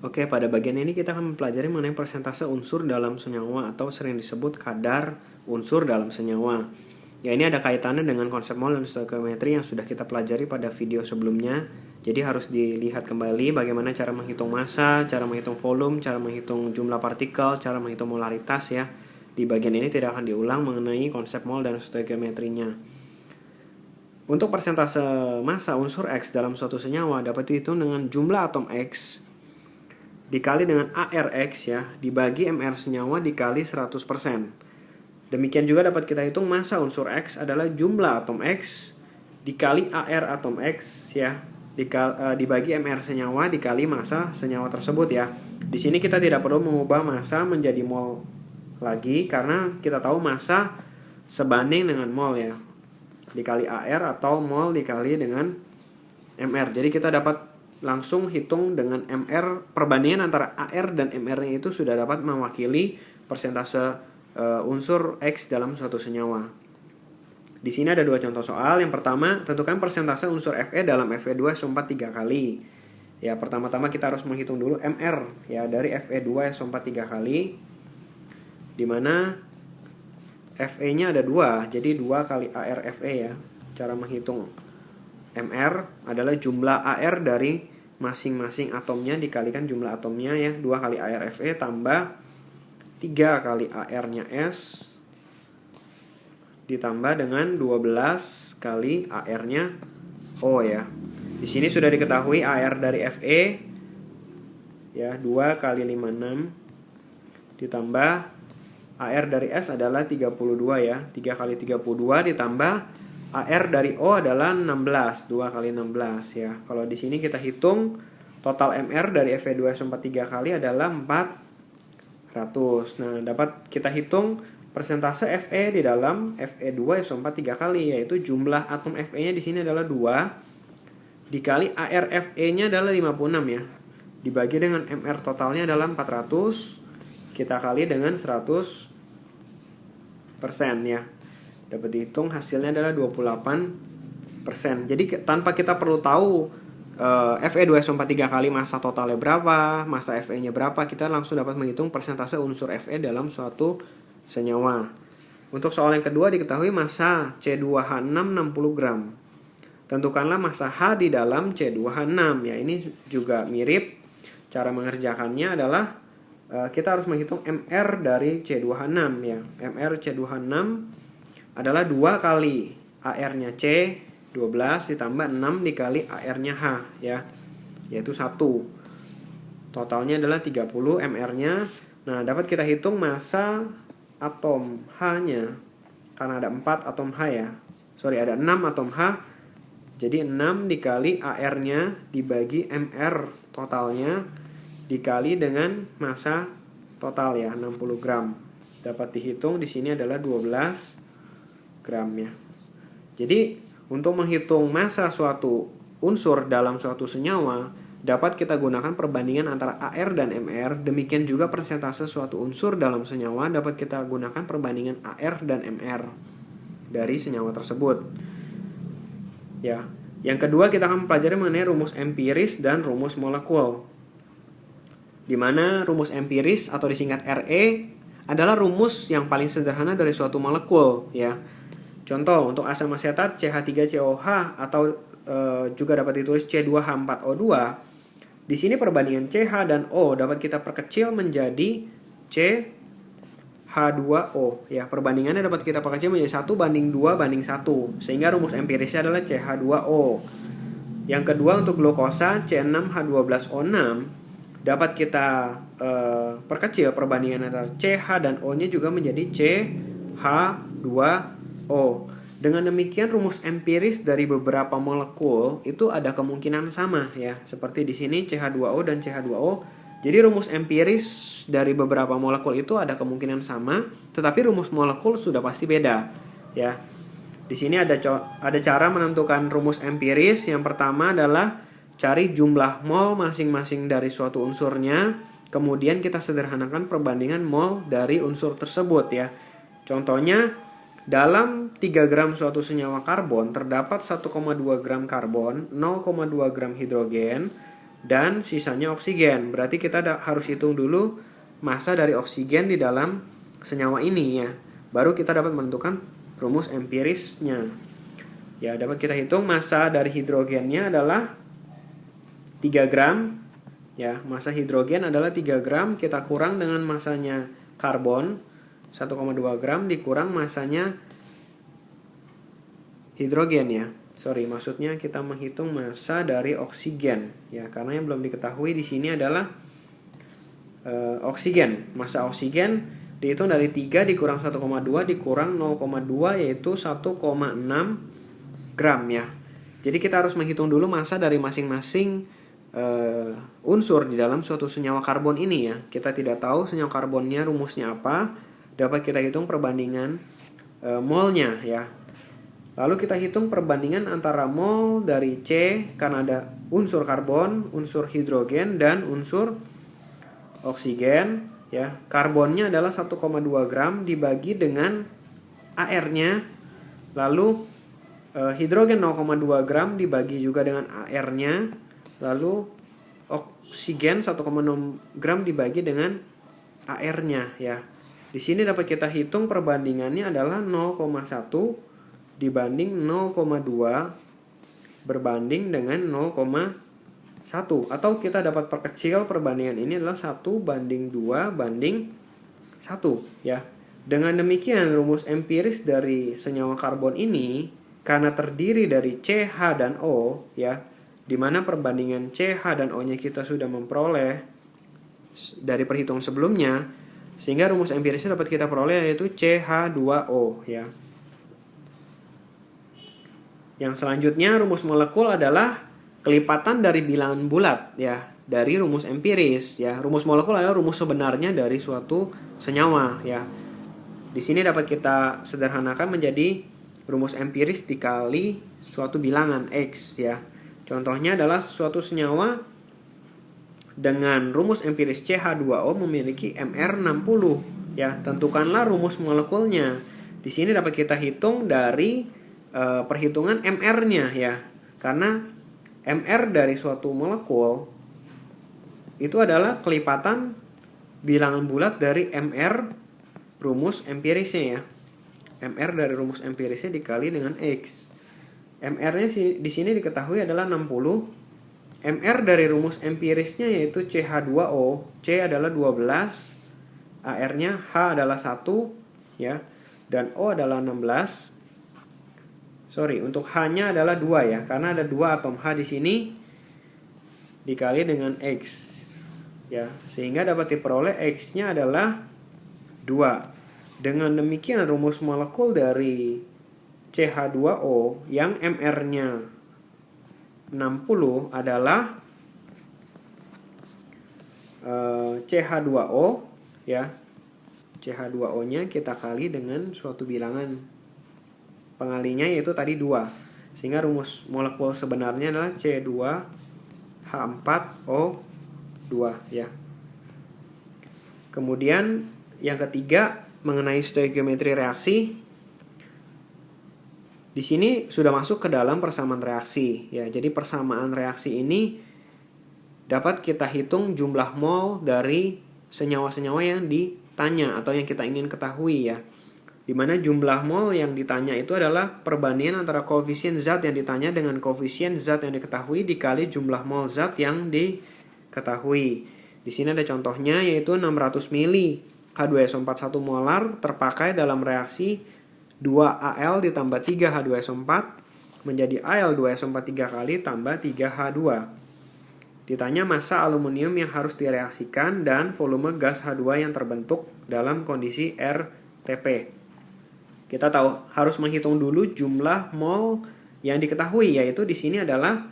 Oke, pada bagian ini kita akan mempelajari mengenai persentase unsur dalam senyawa atau sering disebut kadar unsur dalam senyawa. Ya, ini ada kaitannya dengan konsep mol dan stoikiometri yang sudah kita pelajari pada video sebelumnya. Jadi harus dilihat kembali bagaimana cara menghitung massa, cara menghitung volume, cara menghitung jumlah partikel, cara menghitung molaritas ya. Di bagian ini tidak akan diulang mengenai konsep mol dan stoikiometrinya. Untuk persentase massa unsur X dalam suatu senyawa dapat dihitung dengan jumlah atom X dikali dengan ARX ya, dibagi MR senyawa dikali 100%. Demikian juga dapat kita hitung massa unsur X adalah jumlah atom X dikali AR atom X ya, dibagi MR senyawa dikali massa senyawa tersebut ya. Di sini kita tidak perlu mengubah massa menjadi mol lagi karena kita tahu massa sebanding dengan mol ya. Dikali AR atau mol dikali dengan MR. Jadi kita dapat langsung hitung dengan MR, perbandingan antara AR dan MR-nya itu sudah dapat mewakili persentase unsur X dalam suatu senyawa. Di sini ada dua contoh soal. Yang pertama, tentukan persentase unsur Fe dalam Fe2SO4 3 kali. Ya, pertama-tama kita harus menghitung dulu MR ya dari Fe2SO4 3 kali. Di mana Fe-nya ada 2, jadi 2 kali AR Fe ya. Cara menghitung MR adalah jumlah AR dari masing-masing atomnya dikalikan jumlah atomnya ya. 2 kali AR Fe tambah 3 kali AR-nya S ditambah dengan 12 kali AR-nya O ya. Di sini sudah diketahui AR dari Fe ya 2 kali 56 ditambah AR dari S adalah 32 ya. 3 kali 32 ditambah AR dari O adalah 16, 2 kali 16 ya. Kalau di sini kita hitung total MR dari Fe2SO4 3 kali adalah 400. Nah, dapat kita hitung persentase Fe di dalam Fe2SO4 3 kali, yaitu jumlah atom Fe-nya di sini adalah 2 dikali AR Fe-nya adalah 56 ya. Dibagi dengan MR totalnya adalah 400, kita kali dengan 100% ya. Dapat dihitung hasilnya adalah 28%. Jadi tanpa kita perlu tahu Fe2SO4 3 kali massa totalnya berapa, massa Fe-nya berapa, kita langsung dapat menghitung persentase unsur Fe dalam suatu senyawa. Untuk soal yang kedua diketahui massa C2H6 60 gram. Tentukanlah massa H di dalam C2H6 ya. Ini juga mirip. Cara mengerjakannya adalah kita harus menghitung MR dari C2H6 ya. MR C2H6 adalah 2 kali AR-nya C 12 ditambah 6 dikali AR-nya H ya, yaitu 1. Totalnya adalah 30 MR-nya. Nah, dapat kita hitung massa atom H-nya karena ada 4 atom H ya. Ada 6 atom H. Jadi 6 dikali AR-nya dibagi MR totalnya dikali dengan massa total ya, 60 gram. Dapat dihitung di sini adalah 12 gram ya. Jadi untuk menghitung massa suatu unsur dalam suatu senyawa dapat kita gunakan perbandingan antara AR dan MR. Demikian juga persentase suatu unsur dalam senyawa dapat kita gunakan perbandingan AR dan MR dari senyawa tersebut. Ya. Yang kedua kita akan mempelajari mengenai rumus empiris dan rumus molekul. Di mana rumus empiris atau disingkat Re adalah rumus yang paling sederhana dari suatu molekul ya. Contoh, untuk asam asetat CH3COH atau juga dapat ditulis C2H4O2. Di sini perbandingan CH dan O dapat kita perkecil menjadi CH2O ya. Perbandingannya dapat kita perkecil menjadi 1:2:1 sehingga rumus empirisnya adalah CH2O. Yang kedua untuk glukosa C6H12O6 dapat kita perkecil perbandingan antara CH dan O-nya juga menjadi CH2O. Dengan demikian rumus empiris dari beberapa molekul itu ada kemungkinan sama ya. Seperti di sini CH2O dan CH2O. Jadi rumus empiris dari beberapa molekul itu ada kemungkinan sama, tetapi rumus molekul sudah pasti beda ya. Di sini ada cara menentukan rumus empiris. Yang pertama adalah cari jumlah mol masing-masing dari suatu unsurnya, kemudian kita sederhanakan perbandingan mol dari unsur tersebut ya. Contohnya, dalam 3 gram suatu senyawa karbon terdapat 1,2 gram karbon, 0,2 gram hidrogen, dan sisanya oksigen. Berarti kita harus hitung dulu massa dari oksigen di dalam senyawa ini ya. Baru kita dapat menentukan rumus empirisnya. Ya, dapat kita hitung massa dari hidrogennya adalah 3 gram. Ya, massa hidrogen adalah 3 gram, kita kurang dengan massanya karbon 1,2 gram dikurang massanya hidrogen ya. Sorry, maksudnya kita menghitung massa dari oksigen ya, karena yang belum diketahui di sini adalah oksigen. Massa oksigen dihitung dari 3 dikurang 1,2 dikurang 0,2 yaitu 1,6 gram ya. Jadi kita harus menghitung dulu massa dari masing-masing unsur di dalam suatu senyawa karbon ini ya. Kita tidak tahu senyawa karbonnya rumusnya apa, dapat kita hitung perbandingan molnya ya. Lalu kita hitung perbandingan antara mol dari C karena ada unsur karbon, unsur hidrogen dan unsur oksigen ya. Karbonnya adalah 1,2 gram dibagi dengan AR-nya. Lalu hidrogen 0,2 gram dibagi juga dengan AR-nya. Lalu oksigen 1,6 gram dibagi dengan AR-nya ya. Di sini dapat kita hitung perbandingannya adalah 0,1 dibanding 0,2 berbanding dengan 0,1, atau kita dapat perkecil perbandingan ini adalah 1 banding 2 banding 1 ya. Dengan demikian rumus empiris dari senyawa karbon ini karena terdiri dari CH dan O ya, di mana perbandingan CH dan O-nya kita sudah memperoleh dari perhitungan sebelumnya, sehingga rumus empirisnya dapat kita peroleh yaitu CH2O ya. Yang selanjutnya rumus molekul adalah kelipatan dari bilangan bulat ya, dari rumus empiris ya. Rumus molekul adalah rumus sebenarnya dari suatu senyawa ya. Di sini dapat kita sederhanakan menjadi rumus empiris dikali suatu bilangan X ya. Contohnya adalah suatu senyawa dengan rumus empiris CH2O memiliki MR60 ya. Tentukanlah rumus molekulnya. Di sini dapat kita hitung dari perhitungan MR-nya ya. Karena MR dari suatu molekul itu adalah kelipatan bilangan bulat dari MR rumus empirisnya ya. MR dari rumus empirisnya dikali dengan X. MR-nya di sini diketahui adalah 60. MR dari rumus empirisnya yaitu CH2O. C adalah 12, AR-nya H adalah 1 ya, dan O adalah 16. Sorry, untuk H-nya adalah 2 ya, karena ada 2 atom H di sini dikali dengan X ya, sehingga dapat diperoleh X-nya adalah 2. Dengan demikian rumus molekul dari CH2O yang MR-nya 60 adalah CH2O ya. CH2O-nya kita kali dengan suatu bilangan pengalinya yaitu tadi 2. Sehingga rumus molekul sebenarnya adalah C2H4O2 ya. Kemudian yang ketiga mengenai stoichiometri reaksi. Di sini sudah masuk ke dalam persamaan reaksi ya. Jadi persamaan reaksi ini dapat kita hitung jumlah mol dari senyawa-senyawa yang ditanya atau yang kita ingin ketahui ya. Di mana jumlah mol yang ditanya itu adalah perbandingan antara koefisien zat yang ditanya dengan koefisien zat yang diketahui dikali jumlah mol zat yang diketahui. Di sini ada contohnya yaitu 600 mili H2SO4 1 molar terpakai dalam reaksi 2Al ditambah 3 H2SO4 menjadi Al2SO4 3 kali tambah 3 H2. Ditanya massa aluminium yang harus direaksikan dan volume gas H2 yang terbentuk dalam kondisi RTP. Kita tahu harus menghitung dulu jumlah mol yang diketahui, yaitu di sini adalah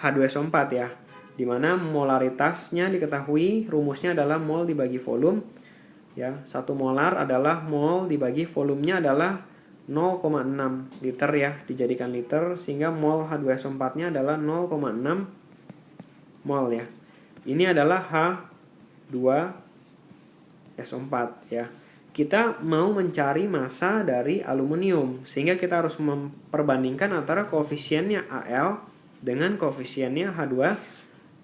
H2SO4 ya. Di mana molaritasnya diketahui, rumusnya adalah mol dibagi volume ya. 1 molar adalah mol dibagi volumenya adalah 0,6 liter ya, dijadikan liter, sehingga mol H2SO4-nya adalah 0,6 mol ya. Ini adalah H2SO4 ya. Kita mau mencari massa dari aluminium, sehingga kita harus memperbandingkan antara koefisiennya Al dengan koefisiennya H2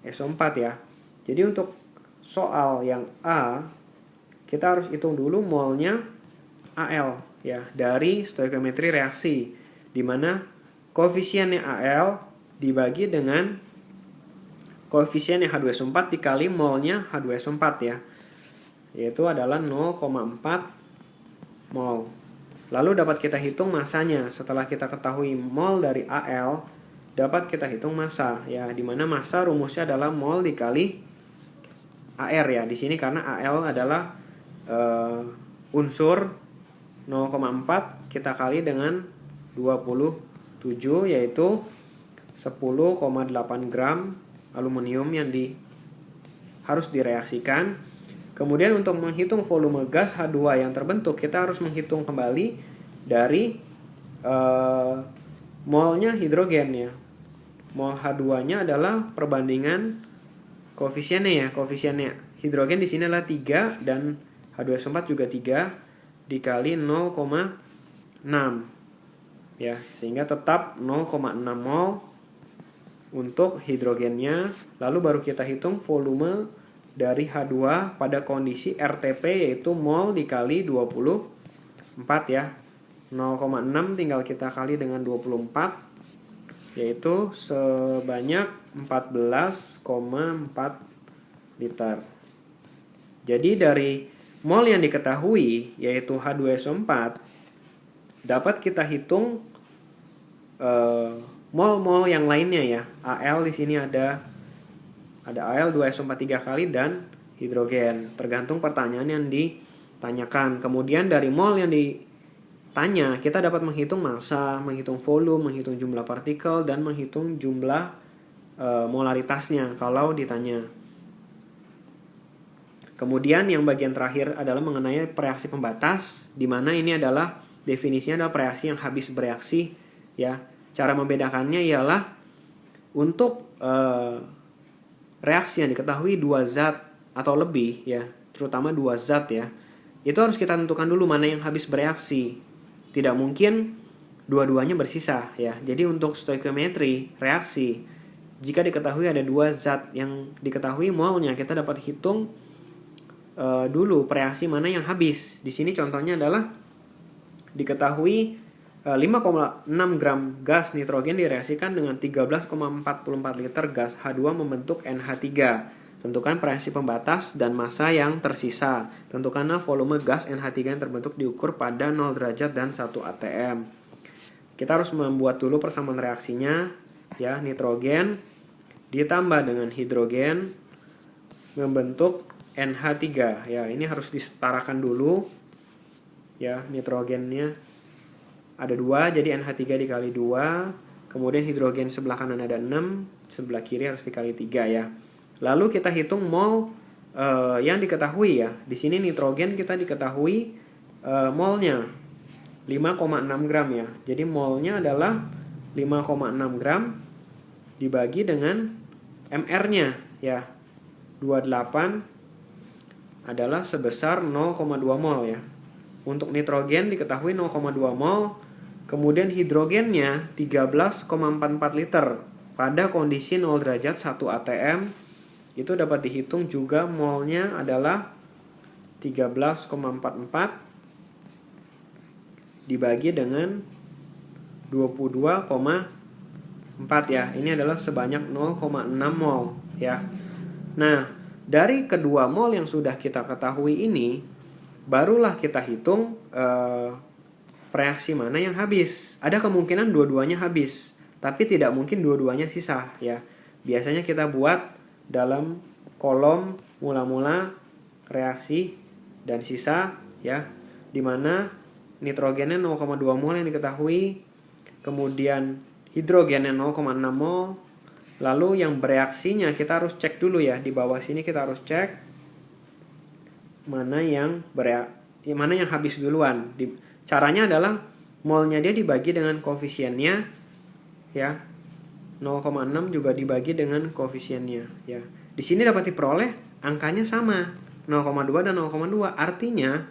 SO4 ya. Jadi untuk soal yang A, kita harus hitung dulu molnya Al ya dari stoikiometri reaksi, di mana koefisiennya Al dibagi dengan koefisiennya H2SO4 dikali molnya H2SO4 ya, yaitu adalah 0,4 mol. Lalu dapat kita hitung masanya. Setelah kita ketahui mol dari Al, dapat kita hitung massa ya, di mana massa rumusnya adalah mol dikali AR ya. Di sini karena Al adalah unsur 0,4 kita kali dengan 27, yaitu 10,8 gram aluminium yang harus direaksikan. Kemudian untuk menghitung volume gas H2 yang terbentuk, kita harus menghitung kembali dari molnya hidrogen ya. Mol H2-nya adalah perbandingan koefisiennya ya. Koefisiennya hidrogen di sini adalah 3 dan H2SO4 juga 3 dikali 0,6 ya, sehingga tetap 0,6 mol untuk hidrogennya. Lalu baru kita hitung volume dari H2 pada kondisi RTP, yaitu mol dikali 24 ya. 0,6 tinggal kita kali dengan 24, yaitu sebanyak 14,4 liter. Jadi dari mol yang diketahui yaitu H2SO4, dapat kita hitung mol-mol yang lainnya ya. Al di sini ada Al 2SO4 3 kali dan hidrogen, tergantung pertanyaan yang ditanyakan. Kemudian dari mol yang ditanya, kita dapat menghitung massa, menghitung volume, menghitung jumlah partikel, dan menghitung jumlah molaritasnya kalau ditanya. Kemudian yang bagian terakhir adalah mengenai reaksi pembatas, di mana ini adalah definisinya adalah reaksi yang habis bereaksi ya. Cara membedakannya ialah untuk reaksi yang diketahui 2 zat atau lebih ya, terutama 2 zat ya, itu harus kita tentukan dulu mana yang habis bereaksi. Tidak mungkin dua-duanya bersisa ya. Jadi untuk stoikiometri reaksi, jika diketahui ada 2 zat yang diketahui molnya, kita dapat hitung dulu reaksi mana yang habis. Di sini contohnya adalah diketahui 5,6 gram gas nitrogen direaksikan dengan 13,44 liter gas H2 membentuk NH3. Tentukan reaksi pembatas dan massa yang tersisa. Tentukanlah volume gas NH3 yang terbentuk diukur pada 0 derajat dan 1 atm. Kita harus membuat dulu persamaan reaksinya ya. Nitrogen ditambah dengan hidrogen membentuk NH3 ya. Ini harus disetarakan dulu ya. Nitrogennya ada 2, jadi NH3 dikali 2. Kemudian hidrogen sebelah kanan ada 6, sebelah kiri harus dikali 3 ya. Lalu kita hitung mol yang diketahui ya. Di sini nitrogen kita diketahui molnya 5,6 gram ya. Jadi molnya adalah 5,6 gram dibagi dengan MR-nya ya. 28 adalah sebesar 0,2 mol ya. Untuk nitrogen diketahui 0,2 mol, kemudian hidrogennya 13,44 liter pada kondisi 0 derajat 1 atm. Itu dapat dihitung juga molnya adalah 13,44 dibagi dengan 22,4 ya. Ini adalah sebanyak 0,6 mol ya. Nah, dari kedua mol yang sudah kita ketahui ini, barulah kita hitung reaksi mana yang habis. Ada kemungkinan dua-duanya habis, tapi tidak mungkin dua-duanya sisa ya. Biasanya kita buat dalam kolom mula-mula reaksi dan sisa ya, dimana nitrogennya 0,2 mol yang diketahui, kemudian hidrogennya 0,6 mol. Lalu yang bereaksinya kita harus cek dulu ya. Di bawah sini kita harus cek mana yang habis duluan. Caranya adalah molnya dia dibagi dengan koefisiennya ya. 0,6 juga dibagi dengan koefisiennya ya. Di sini dapat diperoleh angkanya sama, 0,2 dan 0,2. Artinya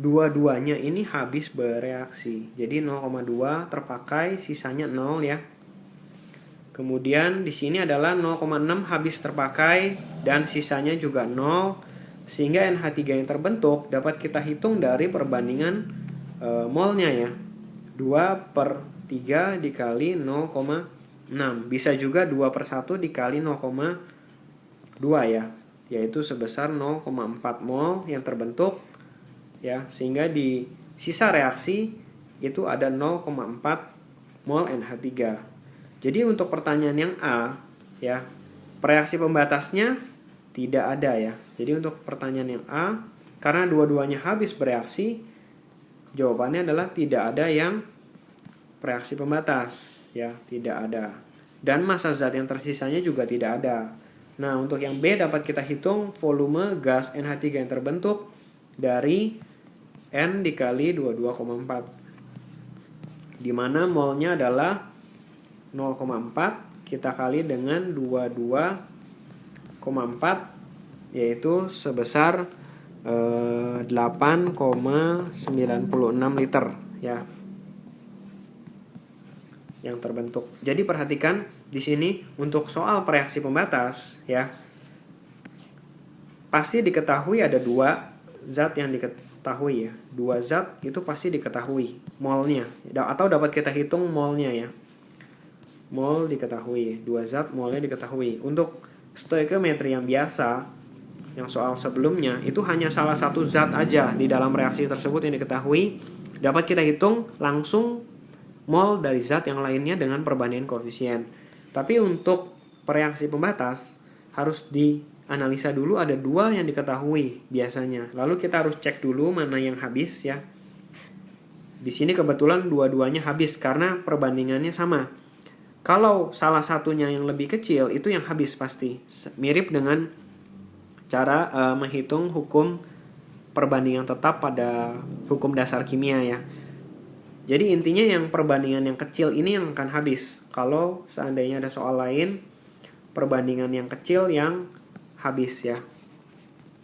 dua-duanya ini habis bereaksi. Jadi 0,2 terpakai, sisanya 0 ya. Kemudian di sini adalah 0,6 habis terpakai dan sisanya juga 0, sehingga NH3 yang terbentuk dapat kita hitung dari perbandingan molnya ya. 2/3 dikali 0,6. Bisa juga 2/1 dikali 0,2 ya, yaitu sebesar 0,4 mol yang terbentuk ya, sehingga di sisa reaksi itu ada 0,4 mol NH3. Jadi untuk pertanyaan yang A ya, reaksi pembatasnya tidak ada ya. Jadi untuk pertanyaan yang A, karena dua-duanya habis bereaksi, jawabannya adalah tidak ada yang reaksi pembatas ya, tidak ada. Dan massa zat yang tersisanya juga tidak ada. Nah, untuk yang B dapat kita hitung volume gas NH3 yang terbentuk dari N dikali 22,4, di mana molnya adalah 0,4 kita kali dengan 22,4, yaitu sebesar 8,96 liter ya yang terbentuk. Jadi perhatikan di sini untuk soal reaksi pembatas ya, pasti diketahui ada dua zat yang diketahui ya. Dua zat itu pasti diketahui molnya, atau dapat kita hitung molnya ya. Mol diketahui, dua zat molnya diketahui. Untuk stoikiometri yang biasa, yang soal sebelumnya, itu hanya salah satu zat aja di dalam reaksi tersebut yang diketahui, dapat kita hitung langsung mol dari zat yang lainnya dengan perbandingan koefisien. Tapi untuk reaksi pembatas harus dianalisa dulu, ada dua yang diketahui biasanya. Lalu kita harus cek dulu mana yang habis ya. Di sini kebetulan dua-duanya habis karena perbandingannya sama. Kalau salah satunya yang lebih kecil, itu yang habis pasti. Mirip dengan cara menghitung hukum perbandingan tetap pada hukum dasar kimia ya. Jadi intinya yang perbandingan yang kecil ini yang akan habis. Kalau seandainya ada soal lain, perbandingan yang kecil yang habis ya.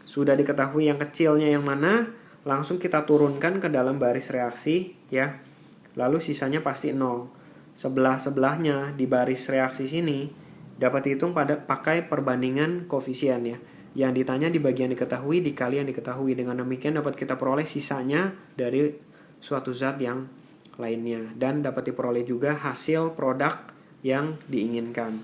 Sudah diketahui yang kecilnya yang mana, langsung kita turunkan ke dalam baris reaksi ya. Lalu sisanya pasti 0. Sebelah-sebelahnya di baris reaksi sini dapat dihitung pakai perbandingan koefisien ya. Yang ditanya di bagian diketahui dikali yang diketahui. Dengan demikian dapat kita peroleh sisanya dari suatu zat yang lainnya, dan dapat diperoleh juga hasil produk yang diinginkan.